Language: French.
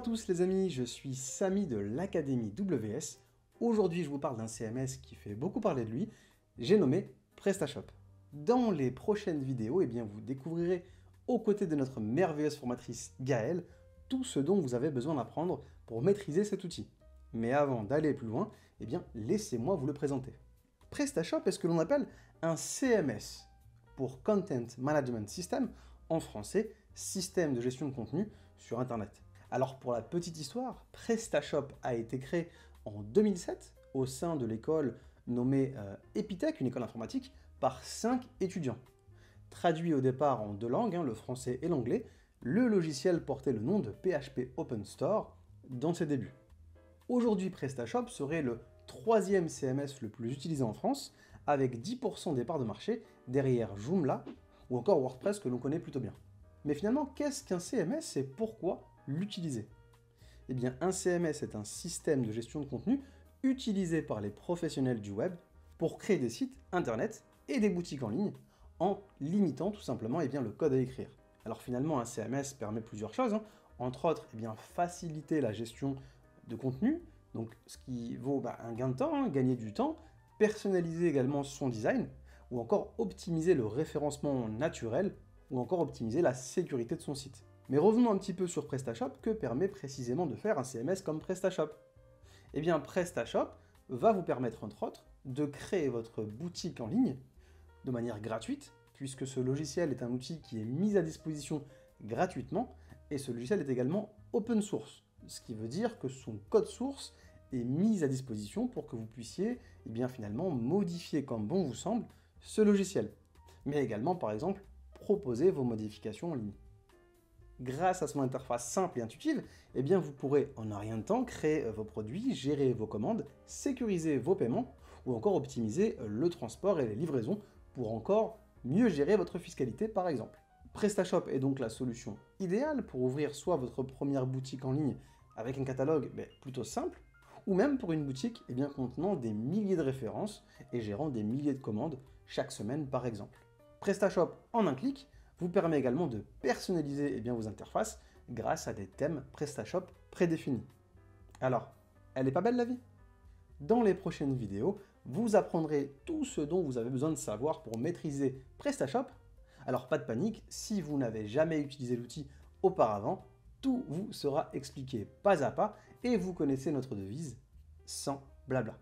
à tous les amis, je suis Samy de l'Académie WS. Aujourd'hui, je vous parle d'un CMS qui fait beaucoup parler de lui, j'ai nommé PrestaShop. Dans les prochaines vidéos, vous découvrirez, aux côtés de notre merveilleuse formatrice Gaëlle, tout ce dont vous avez besoin d'apprendre pour maîtriser cet outil. Mais avant d'aller plus loin, laissez-moi vous le présenter. PrestaShop est ce que l'on appelle un CMS, pour Content Management System, en français, système de gestion de contenu sur Internet. Alors pour la petite histoire, PrestaShop a été créé en 2007 au sein de l'école nommée Epitech, une école informatique, par 5 étudiants. Traduit au départ en deux langues, le français et l'anglais, le logiciel portait le nom de PHP Open Store dans ses débuts. Aujourd'hui, PrestaShop serait le troisième CMS le plus utilisé en France, avec 10% des parts de marché derrière Joomla ou encore WordPress que l'on connaît plutôt bien. Mais finalement, qu'est-ce qu'un CMS et pourquoi l'utiliser? Un CMS est un système de gestion de contenu utilisé par les professionnels du web pour créer des sites internet et des boutiques en ligne en limitant tout simplement le code à écrire. Alors finalement, un CMS permet plusieurs choses, entre autres faciliter la gestion de contenu, donc ce qui vaut un gain de temps, gagner du temps, personnaliser également son design, ou encore optimiser le référencement naturel, ou encore optimiser la sécurité de son site. Mais revenons un petit peu sur PrestaShop, que permet précisément de faire un CMS comme PrestaShop? PrestaShop va vous permettre entre autres de créer votre boutique en ligne de manière gratuite, puisque ce logiciel est un outil qui est mis à disposition gratuitement, et ce logiciel est également open source, ce qui veut dire que son code source est mis à disposition pour que vous puissiez finalement modifier comme bon vous semble ce logiciel, mais également par exemple proposer vos modifications en ligne. Grâce à son interface simple et intuitive, vous pourrez en un rien de temps créer vos produits, gérer vos commandes, sécuriser vos paiements ou encore optimiser le transport et les livraisons pour encore mieux gérer votre fiscalité par exemple. PrestaShop est donc la solution idéale pour ouvrir soit votre première boutique en ligne avec un catalogue plutôt simple, ou même pour une boutique contenant des milliers de références et gérant des milliers de commandes chaque semaine par exemple. PrestaShop en un clic vous permet également de personnaliser vos interfaces grâce à des thèmes PrestaShop prédéfinis. Alors, elle est pas belle la vie? Dans les prochaines vidéos, vous apprendrez tout ce dont vous avez besoin de savoir pour maîtriser PrestaShop. Alors pas de panique, si vous n'avez jamais utilisé l'outil auparavant, tout vous sera expliqué pas à pas et vous connaissez notre devise, sans blabla.